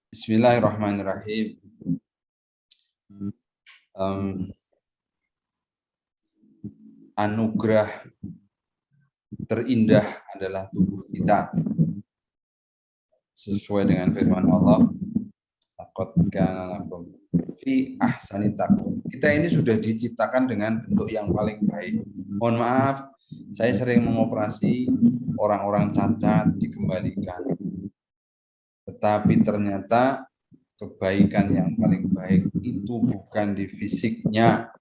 Bismillahirrahmanirrahim. Anugerah terindah adalah tubuh kita. Sesuai dengan firman Allah, laqad kana lakum fi ahsani taqwim. Kita ini sudah diciptakan dengan bentuk yang paling baik. Mohon maaf, saya sering mengoperasi orang-orang cacat dikembalikan. Tetapi ternyata kebaikan yang paling baik itu bukan di fisiknya.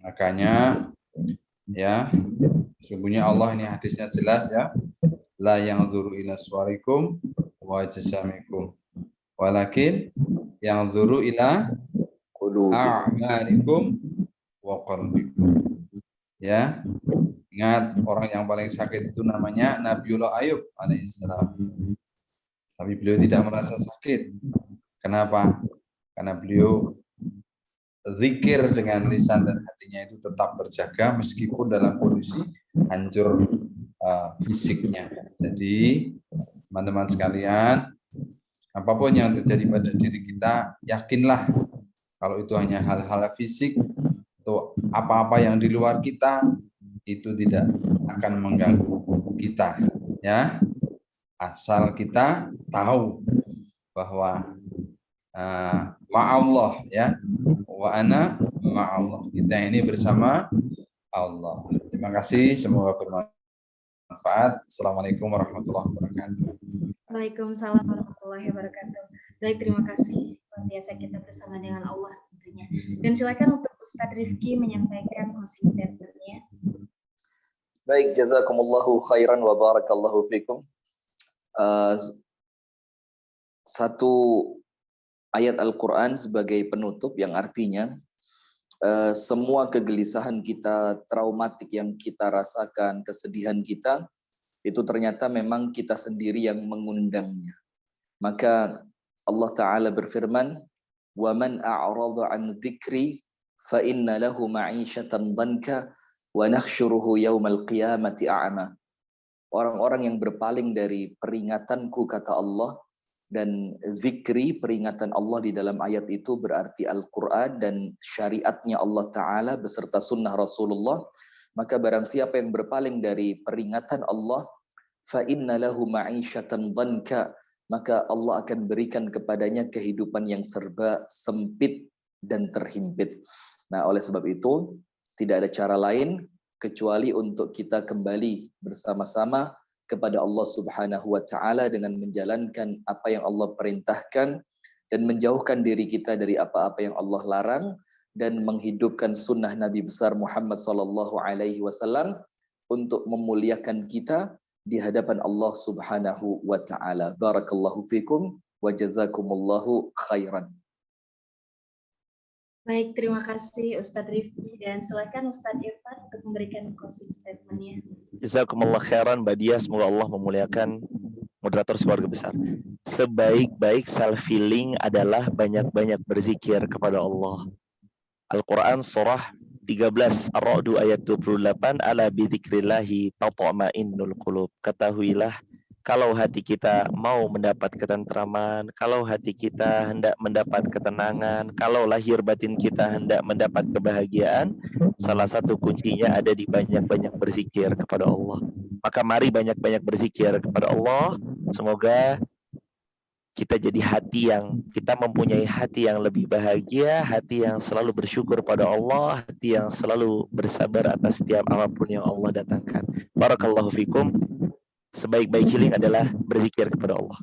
Makanya ya, sesungguhnya Allah, ini hadisnya jelas ya, la yanzuru ila suwarikum wa jasamikum walakin yanzuru ila a'malikum wa qalbikum. Ya, ingat, orang yang paling sakit itu namanya Nabiullah Ayub alaihissalam. Tapi beliau tidak merasa sakit. Kenapa? Karena beliau zikir dengan lisan dan hatinya itu tetap terjaga meskipun dalam kondisi hancur fisiknya. Jadi teman-teman sekalian, apapun yang terjadi pada diri kita, yakinlah kalau itu hanya hal-hal fisik atau apa-apa yang di luar kita, itu tidak akan mengganggu kita, ya. Asal kita tahu bahwa ma'allah, ya, wa ana ma'allah, kita ini bersama Allah. Terima kasih, semoga bermanfaat. Assalamualaikum warahmatullahi wabarakatuh. Waalaikumsalam warahmatullahi wabarakatuh. Baik, terima kasih. Luar biasa kita bersama dengan Allah tentunya. Dan silakan untuk Ustadz Rifki menyampaikan closing statement-nya. Baik, jazakumullahu khairan wa barakallahu fikum. Satu ayat Al-Quran sebagai penutup yang artinya semua kegelisahan kita, traumatik yang kita rasakan, kesedihan kita, itu ternyata memang kita sendiri yang mengundangnya. Maka Allah Ta'ala berfirman, وَمَنْ أَعْرَضَ عَنْ ذِكْرِ فَإِنَّ لَهُ مَعِيشَةً ضَنْكَ وَنَحْشُرُهُ يَوْمَ الْقِيَامَةِ أَعْمَى. Orang-orang yang berpaling dari peringatanku, kata Allah, dan zikri, peringatan Allah di dalam ayat itu berarti Al-Quran dan syariatnya Allah Ta'ala beserta sunnah Rasulullah. Maka barang siapa yang berpaling dari peringatan Allah, فَإِنَّ لَهُ مَعِيشَةً ضَنْكَ, maka Allah akan berikan kepadanya kehidupan yang serba sempit dan terhimpit. Nah, oleh sebab itu, tidak ada cara lain kecuali untuk kita kembali bersama-sama kepada Allah Subhanahu wa Ta'ala dengan menjalankan apa yang Allah perintahkan dan menjauhkan diri kita dari apa-apa yang Allah larang, dan menghidupkan sunnah Nabi besar Muhammad sallallahu alaihi wasallam untuk memuliakan kita di hadapan Allah Subhanahu wa Ta'ala. Barakallahu fikum wa jazakumullahu khairan. Baik, terima kasih Ustadz Rifki, dan silakan Ustadz Irfan untuk memberikan closing statement-nya. Jazakumullah khairan, Mbak Dia. Semoga Allah memuliakan moderator keluarga besar. Sebaik-baik self healing adalah banyak-banyak berzikir kepada Allah. Al-Quran surah 13 Ar-Ra'd ayat 28, ala bidzikrillahi tatma'innul qulub. Ketahuilah, kalau hati kita mau mendapat ketentraman, kalau hati kita hendak mendapat ketenangan, kalau lahir batin kita hendak mendapat kebahagiaan, salah satu kuncinya ada di banyak-banyak berzikir kepada Allah. Maka mari banyak-banyak berzikir kepada Allah. Semoga kita jadi hati yang, kita mempunyai hati yang lebih bahagia, hati yang selalu bersyukur pada Allah, hati yang selalu bersabar atas setiap apapun yang Allah datangkan. Barakallahu fikum. Sebaik-baik healing adalah berzikir kepada Allah.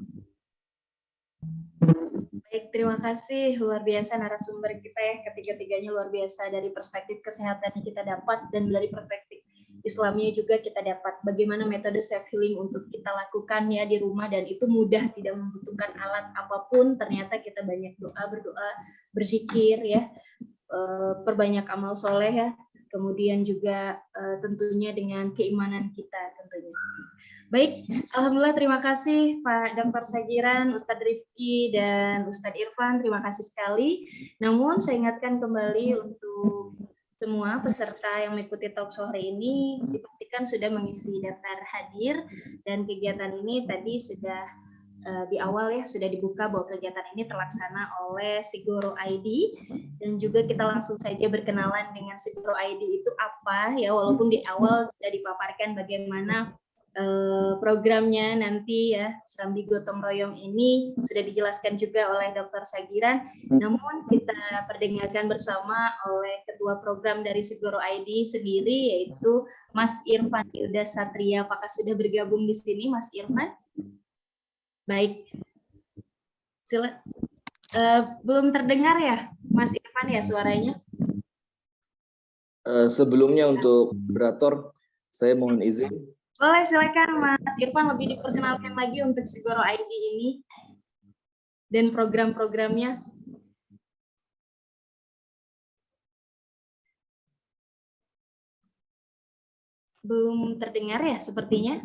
Baik, terima kasih. Luar biasa narasumber kita ya, ketiga-tiganya luar biasa. Dari perspektif kesehatan yang kita dapat dan dari perspektif Islamnya juga kita dapat bagaimana metode self healing untuk kita lakukan ya di rumah, dan itu mudah, tidak membutuhkan alat apapun. Ternyata kita banyak berdoa, berzikir ya, perbanyak amal soleh ya, kemudian juga tentunya dengan keimanan kita tentunya. Baik, alhamdulillah, terima kasih Pak Dr. Sagiran, Ustadz Rifki, dan Ustadz Irfan, terima kasih sekali. Namun saya ingatkan kembali untuk semua peserta yang mengikuti talk show hari ini, dipastikan pastikan sudah mengisi daftar hadir, dan kegiatan ini tadi sudah di awal ya sudah dibuka bahwa kegiatan ini terlaksana oleh Sigoro ID, dan juga kita langsung saja berkenalan dengan Sigoro ID itu apa ya, walaupun di awal sudah dipaparkan bagaimana programnya nanti ya, Serambi Gotong Royong ini sudah dijelaskan juga oleh Dr. Sagiran, namun kita perdengarkan bersama oleh ketua program dari Sigoro ID sendiri, yaitu Mas Irfan Yuda Satria. Apakah sudah bergabung di sini Mas Irfan? Baik, belum terdengar ya Mas Irfan ya suaranya? Sebelumnya untuk moderator, saya mohon izin. Boleh, silakan Mas Irfan lebih diperkenalkan lagi untuk Sigoro ID ini dan program-programnya. Belum terdengar ya sepertinya?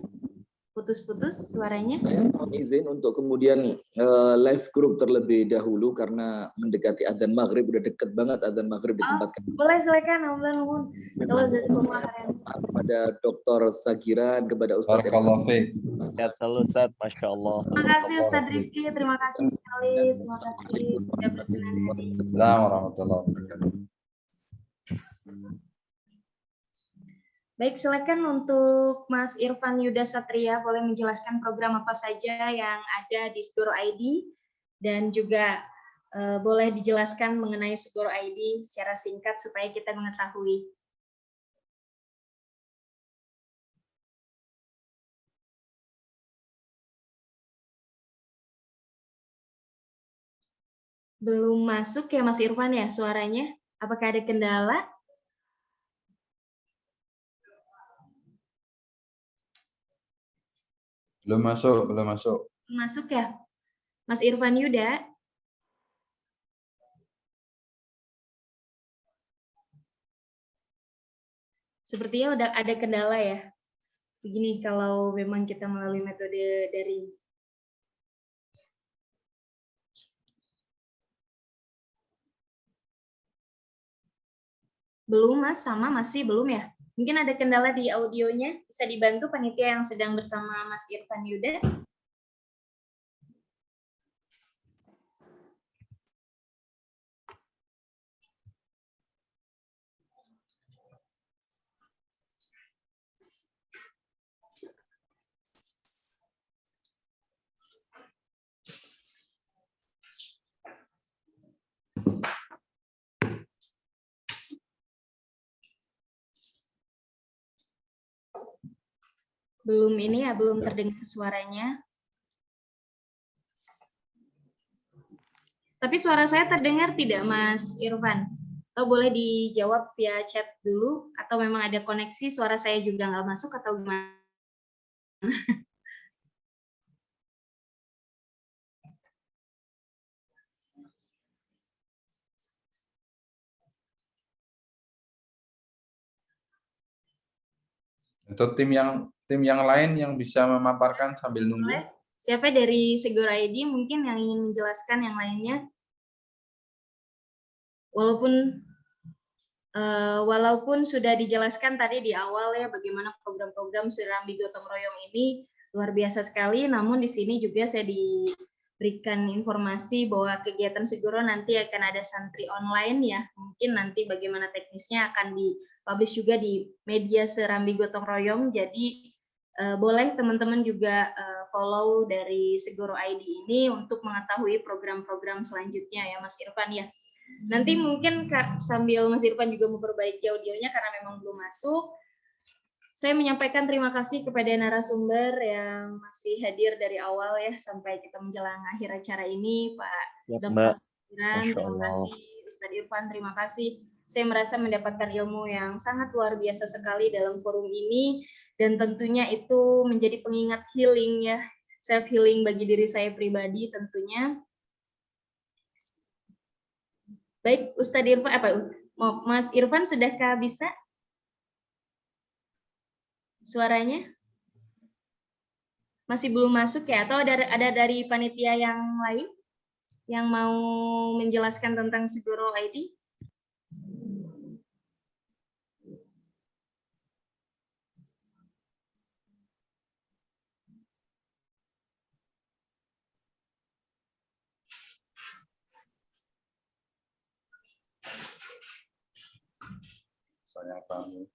Putus-putus suaranya. Saya mohon izin untuk kemudian live group terlebih dahulu karena mendekati adzan maghrib, udah deket banget adzan maghrib di tempat kami. Boleh, silakan. Kalau kepada Dr. Sagiran, kepada Ustadz Barakallahu fiik. Ya, Ustaz, Masya Allah. Terima kasih Ustadz Rifki, terima kasih sekali. Terima kasih sudah berkenan hadir. Assalamualaikum warahmatullahi wabarakatuh. Baik, silakan untuk Mas Irfan Yuda Satria boleh menjelaskan program apa saja yang ada di Sigoro ID, dan juga boleh dijelaskan mengenai Sigoro ID secara singkat supaya kita mengetahui. Belum masuk ya Mas Irfan ya suaranya? Apakah ada kendala? Belum masuk, belum masuk. Masuk ya, Mas Irfan Yuda. Sepertinya udah ada kendala ya. Begini, kalau memang kita melalui metode daring. Belum Mas, masih belum ya? Mungkin ada kendala di audionya, bisa dibantu panitia yang sedang bersama Mas Irfan Yuda. Belum ini ya, belum terdengar suaranya. Tapi suara saya terdengar tidak, Mas Irfan? Atau boleh dijawab via chat dulu, atau memang ada koneksi, suara saya juga nggak masuk, atau gimana? Untuk tim yang lain yang bisa memaparkan sambil nunggu. Boleh. Siapa dari Sigoro ID mungkin yang ingin menjelaskan yang lainnya? Walaupun sudah dijelaskan tadi di awal ya bagaimana program-program Serambi Gotong Royong ini luar biasa sekali, namun di sini juga saya diberikan informasi bahwa kegiatan Sigoro nanti akan ada santri online ya. Mungkin nanti bagaimana teknisnya akan dipublish juga di media Serambi Gotong Royong. Jadi boleh teman-teman juga follow dari Sigoro ID ini untuk mengetahui program-program selanjutnya ya Mas Irfan ya. Nanti mungkin sambil Mas Irfan juga memperbaiki audionya karena memang belum masuk. Saya menyampaikan terima kasih kepada narasumber yang masih hadir dari awal ya sampai kita menjelang akhir acara ini, Pak Dr. Sagiran, terima kasih, Ustadz Irfan, terima kasih. Saya merasa mendapatkan ilmu yang sangat luar biasa sekali dalam forum ini, dan tentunya itu menjadi pengingat healing ya, self healing bagi diri saya pribadi tentunya. Baik, Ustadz Irfan, Mas Irfan sudahkah bisa? Suaranya? Masih belum masuk ya? Atau ada dari panitia yang lain yang mau menjelaskan tentang Sigoro ID? kamu.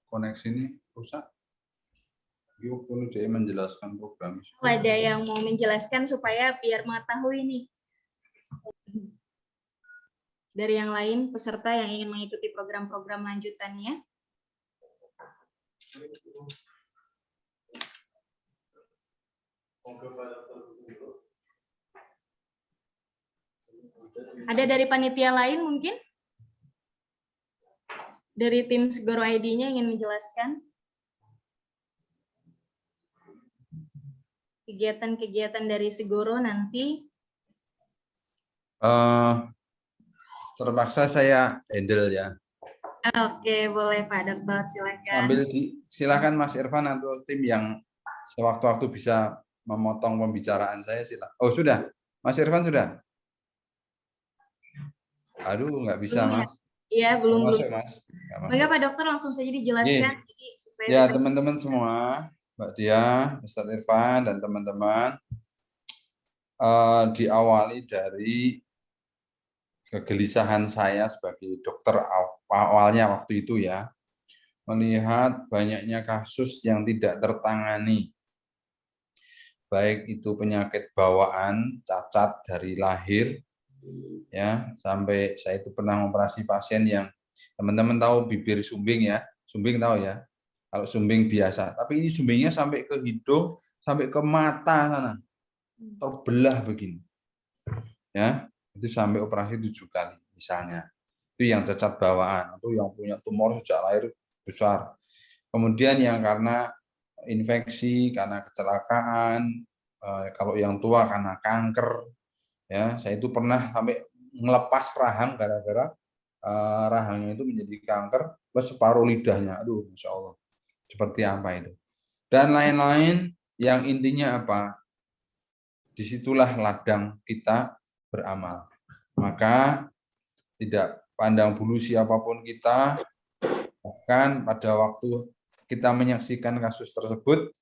Koneksi ini rusak. Yuk, perlu dia menjelaskan program. Ada yang mau menjelaskan supaya biar mengetahui nih. Dari yang lain, peserta yang ingin mengikuti program-program lanjutannya. Ada dari panitia lain mungkin? Dari tim Segoro ID-nya ingin menjelaskan? Kegiatan-kegiatan dari Segoro nanti? Terpaksa saya handle ya. Oke, boleh Pak Dokter, silakan. Silakan Mas Irfan atau tim yang sewaktu-waktu bisa memotong pembicaraan saya silakan. Oh sudah, Mas Irfan sudah. Aduh, nggak bisa Belum ya? Mas. Iya, belum. Masuk, Mas. Enggak Pak Dokter, langsung saja dijelaskan. Jadi, supaya ya bisa... teman-teman semua, Mbak Dia, Ustaz Irfan dan teman-teman, diawali dari kegelisahan saya sebagai dokter awalnya waktu itu ya, melihat banyaknya kasus yang tidak tertangani, baik itu penyakit bawaan, cacat dari lahir, ya sampai saya itu pernah operasi pasien yang teman-teman tahu bibir sumbing ya, sumbing tahu ya, kalau sumbing biasa, tapi ini sumbingnya sampai ke hidung, sampai ke mata sana, terbelah begini, ya itu sampai operasi 7 kali misalnya, itu yang cacat bawaan, atau yang punya tumor sejak lahir besar, kemudian yang karena infeksi, karena kecelakaan, kalau yang tua karena kanker, ya saya itu pernah sampai ngelepas rahang gara-gara rahangnya itu menjadi kanker plus separuh lidahnya, aduh Masya Allah, seperti apa itu, dan lain-lain, yang intinya apa, disitulah ladang kita beramal, maka tidak pandang bulu siapapun kita, bahkan pada waktu kita menyaksikan kasus tersebut,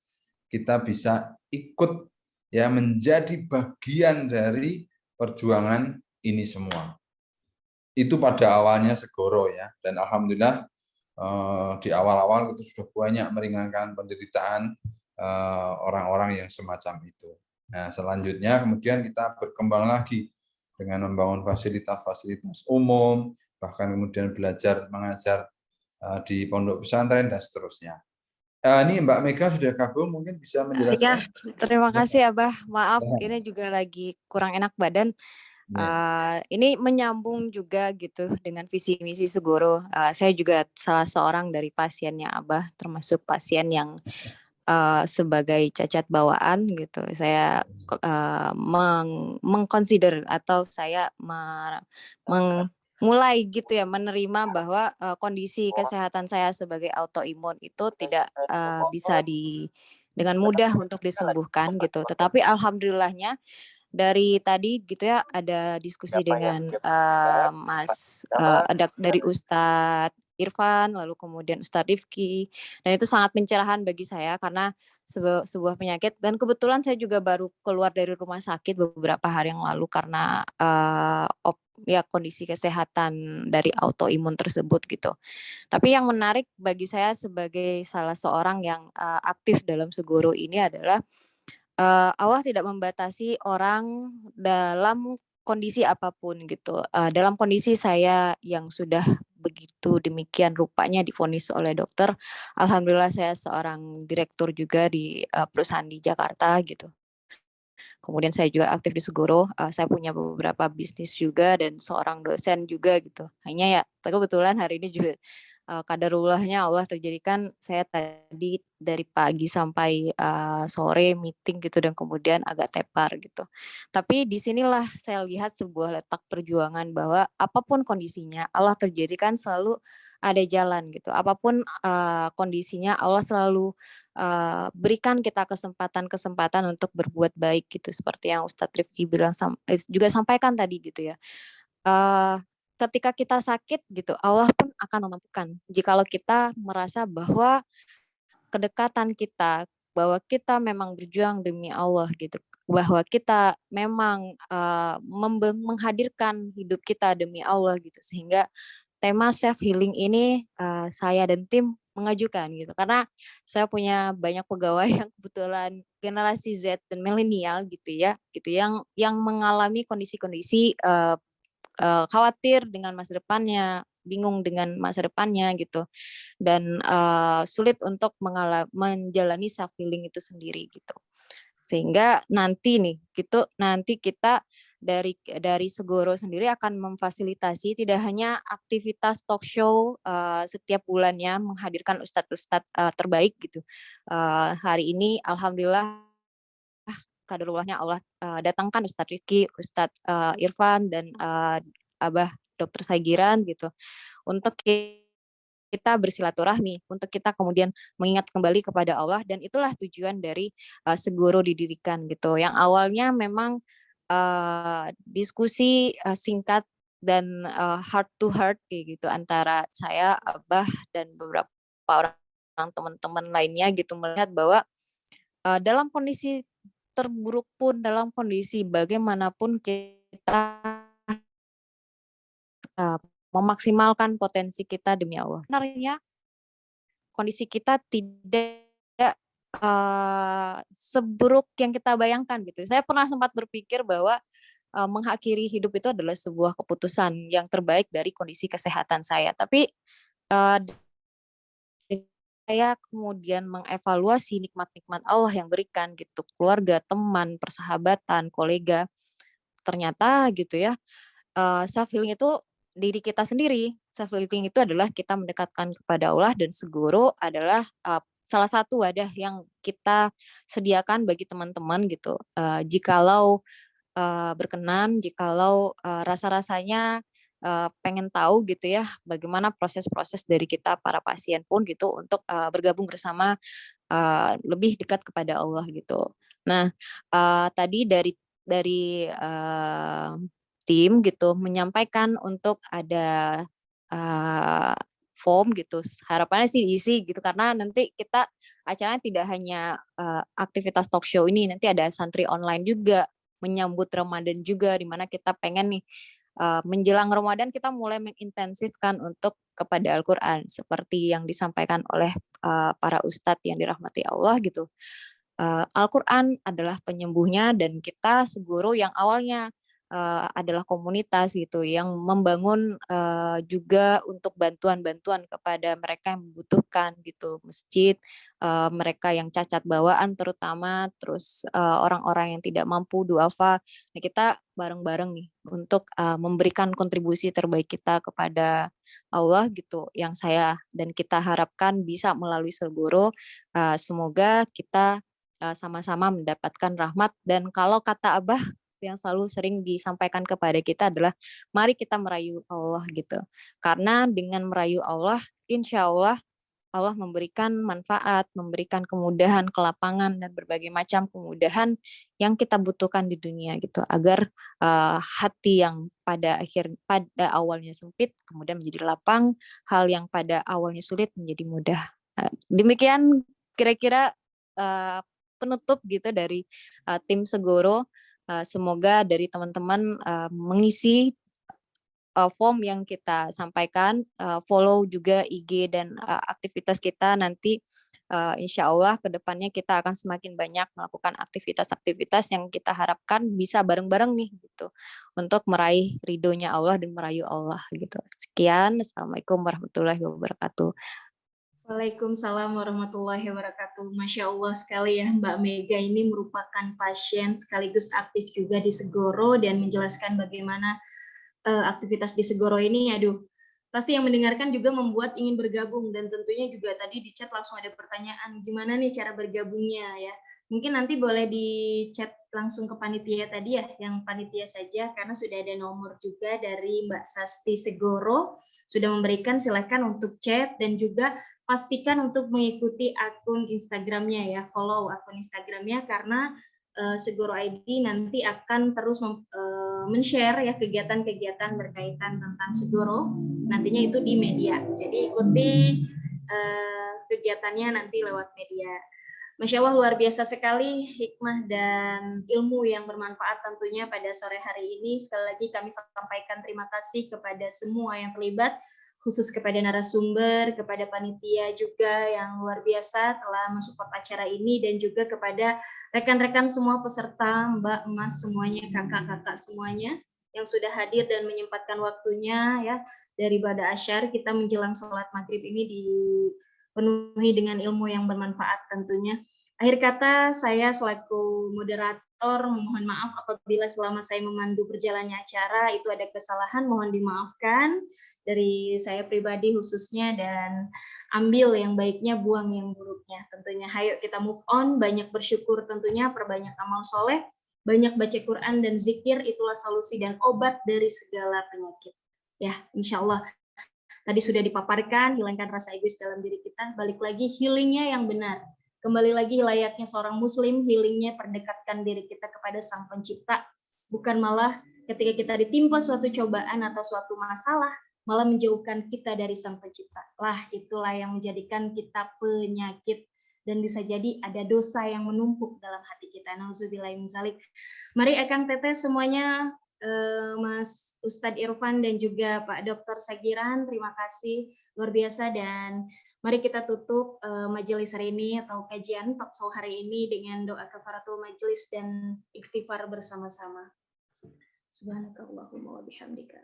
kita bisa ikut ya menjadi bagian dari perjuangan ini semua. Itu pada awalnya Segoro ya, dan alhamdulillah di awal-awal itu sudah banyak meringankan penderitaan orang-orang yang semacam itu. Nah, selanjutnya kemudian kita berkembang lagi dengan membangun fasilitas-fasilitas umum, bahkan kemudian belajar mengajar di pondok pesantren dan seterusnya. Ini Mbak Mega sudah gabung, mungkin bisa menjelaskan. Ya, terima kasih Abah. Maaf, ini juga lagi kurang enak badan. Ini menyambung juga gitu dengan visi misi Segoro. Saya juga salah seorang dari pasiennya Abah, termasuk pasien yang sebagai cacat bawaan gitu. Saya mengconsider atau saya mulai gitu ya menerima bahwa kondisi kesehatan saya sebagai autoimun itu tidak bisa dengan mudah untuk disembuhkan gitu. Tetapi alhamdulillahnya dari tadi gitu ya ada diskusi dengan dari Ustadz Irfan, lalu kemudian Ustadz Rifki, dan itu sangat mencerahan bagi saya karena sebuah penyakit, dan kebetulan saya juga baru keluar dari rumah sakit beberapa hari yang lalu karena kondisi kesehatan dari autoimun tersebut gitu. Tapi yang menarik bagi saya sebagai salah seorang yang aktif dalam Segoro ini adalah Allah tidak membatasi orang dalam kondisi apapun gitu. Dalam kondisi saya yang sudah begitu demikian rupanya divonis oleh dokter, alhamdulillah saya seorang direktur juga di perusahaan di Jakarta gitu. Kemudian saya juga aktif di Segoro, saya punya beberapa bisnis juga dan seorang dosen juga gitu. Hanya ya kebetulan hari ini juga kadarullahnya Allah terjadikan saya tadi dari pagi sampai sore meeting gitu dan kemudian agak tepar gitu. Tapi disinilah saya lihat sebuah letak perjuangan bahwa apapun kondisinya Allah terjadikan selalu ada jalan gitu. Apapun kondisinya Allah selalu berikan kita kesempatan untuk berbuat baik gitu. Seperti yang Ustadz Rifki bilang juga sampaikan tadi gitu ya. Ketika kita sakit gitu, Allah pun akan memampukan. Jikalau kita merasa bahwa kedekatan kita, bahwa kita memang berjuang demi Allah gitu, bahwa kita memang menghadirkan hidup kita demi Allah gitu, sehingga tema self healing ini saya dan tim mengajukan gitu, karena saya punya banyak pegawai yang kebetulan generasi Z dan milenial gitu ya, gitu yang mengalami kondisi-kondisi khawatir dengan masa depannya, bingung dengan masa depannya gitu, dan sulit untuk menjalani self healing itu sendiri gitu. Sehingga nanti nih gitu, nanti kita dari Segoro sendiri akan memfasilitasi tidak hanya aktivitas talk show setiap bulannya menghadirkan ustadz-ustadz terbaik gitu. Hari ini alhamdulillah kaderullahnya Allah datangkan Ustadz Rifki, Ustadz Irfan dan Abah Dr. Saigiran gitu untuk kita bersilaturahmi, untuk kita kemudian mengingat kembali kepada Allah, dan itulah tujuan dari Segoro didirikan gitu. Yang awalnya memang diskusi singkat dan heart to heart kayak gitu antara saya, Abah dan beberapa orang teman-teman lainnya gitu, melihat bahwa dalam kondisi terburuk pun, dalam kondisi bagaimanapun kita memaksimalkan potensi kita demi Allah. Sebenarnya kondisi kita tidak seburuk yang kita bayangkan gitu. Saya pernah sempat berpikir bahwa mengakhiri hidup itu adalah sebuah keputusan yang terbaik dari kondisi kesehatan saya. Tapi saya kemudian mengevaluasi nikmat-nikmat Allah yang berikan gitu, keluarga, teman, persahabatan, kolega. Ternyata gitu ya, self healing itu diri kita sendiri. Self healing itu adalah kita mendekatkan kepada Allah, dan Segoro adalah salah satu wadah yang kita sediakan bagi teman-teman gitu. Jikalau berkenan, jikalau rasa-rasanya pengen tahu gitu ya bagaimana proses-proses dari kita para pasien pun gitu untuk bergabung bersama lebih dekat kepada Allah gitu. Nah, tadi dari tim gitu menyampaikan untuk ada form gitu. Harapannya sih diisi gitu, karena nanti kita acaranya tidak hanya aktivitas talk show ini, nanti ada santri online juga menyambut Ramadan juga, di mana kita pengen nih menjelang Ramadan kita mulai mengintensifkan untuk kepada Al-Quran seperti yang disampaikan oleh para ustadz yang dirahmati Allah gitu. Al-Quran adalah penyembuhnya, dan kita Segoro yang awalnya adalah komunitas gitu yang membangun juga untuk bantuan-bantuan kepada mereka yang membutuhkan gitu, masjid, mereka yang cacat bawaan terutama, terus orang-orang yang tidak mampu duafa. Nah, kita bareng-bareng nih untuk memberikan kontribusi terbaik kita kepada Allah gitu, yang saya dan kita harapkan bisa melalui Segoro. Semoga kita sama-sama mendapatkan rahmat, dan kalau kata Abah yang selalu sering disampaikan kepada kita adalah mari kita merayu Allah gitu, karena dengan merayu Allah insya Allah Allah memberikan manfaat, memberikan kemudahan, kelapangan, dan berbagai macam kemudahan yang kita butuhkan di dunia gitu, agar hati yang pada awalnya sempit kemudian menjadi lapang, hal yang pada awalnya sulit menjadi mudah. Demikian kira-kira penutup gitu dari tim Segoro. Semoga dari teman-teman mengisi form yang kita sampaikan, follow juga IG dan aktivitas kita nanti. Insya Allah kedepannya kita akan semakin banyak melakukan aktivitas-aktivitas yang kita harapkan bisa bareng-bareng nih gitu untuk meraih ridhonya Allah dan merayu Allah gitu. Sekian, Assalamualaikum warahmatullahi wabarakatuh. Waalaikumsalam warahmatullahi wabarakatuh. Masya Allah sekali ya, Mbak Mega ini merupakan pasien sekaligus aktif juga di Segoro dan menjelaskan bagaimana aktivitas di Segoro ini. Aduh, pasti yang mendengarkan juga membuat ingin bergabung, dan tentunya juga tadi di chat langsung ada pertanyaan, gimana nih cara bergabungnya ya. Mungkin nanti boleh di chat langsung ke panitia tadi ya, yang panitia saja, karena sudah ada nomor juga dari Mbak Sasti Segoro, sudah memberikan, silakan untuk chat, dan juga pastikan untuk mengikuti akun Instagramnya ya, follow akun Instagramnya, karena Segoro ID nanti akan terus men-share ya kegiatan-kegiatan berkaitan tentang Segoro, nantinya itu di media. Jadi ikuti kegiatannya nanti lewat media. Masya Allah, luar biasa sekali hikmah dan ilmu yang bermanfaat tentunya pada sore hari ini. Sekali lagi kami sampaikan terima kasih kepada semua yang terlibat. khusus kepada narasumber, kepada panitia juga yang luar biasa telah mensupport acara ini, dan juga kepada rekan-rekan semua peserta, Mbak, Mas semuanya, kakak-kakak semuanya yang sudah hadir dan menyempatkan waktunya ya. Dari Bada Asyar kita menjelang sholat maghrib ini dipenuhi dengan ilmu yang bermanfaat tentunya. Akhir kata, saya selaku moderator mohon maaf apabila selama saya memandu berjalannya acara itu ada kesalahan, mohon dimaafkan dari saya pribadi khususnya, dan ambil yang baiknya, buang yang buruknya tentunya. Hayo kita move on, banyak bersyukur tentunya, perbanyak amal soleh, banyak baca Quran dan zikir, itulah solusi dan obat dari segala penyakit. Ya, insya Allah tadi sudah dipaparkan, hilangkan rasa egois dalam diri kita, balik lagi healingnya yang benar. Kembali lagi layaknya seorang muslim, healingnya perdekatkan diri kita kepada Sang Pencipta, bukan malah ketika kita ditimpa suatu cobaan atau suatu masalah, malah menjauhkan kita dari Sang Pencipta. Lah, itulah yang menjadikan kita penyakit, dan bisa jadi ada dosa yang menumpuk dalam hati kita. Nauzubillahi min dzalik. Mari Akang Teteh semuanya, Mas Ustadz Irfan dan juga Pak Dr. Sagiran, terima kasih luar biasa, dan mari kita tutup majelis hari ini atau kajian talk show hari ini dengan doa kafaratul majelis dan istighfar bersama-sama. Subhanakallahumma wa bihamdika.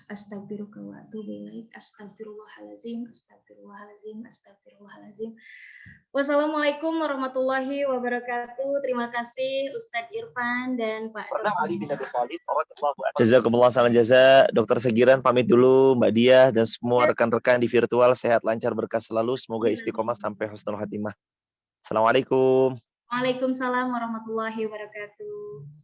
Astagfiruka wa atubu ilaik. Astagfirullahalazim, astagfirullahalazim, astagfirullahalazim. Wassalamualaikum warahmatullahi wabarakatuh. Terima kasih Ustadz Irfan dan Pak Dr. Jazakumullah salam jaza. Dr. Sagiran pamit dulu, Mbak Diah dan semua rekan-rekan di virtual, sehat lancar berkah selalu, semoga istiqomah sampai husnul khatimah. Assalamualaikum. Waalaikumsalam warahmatullahi wabarakatuh.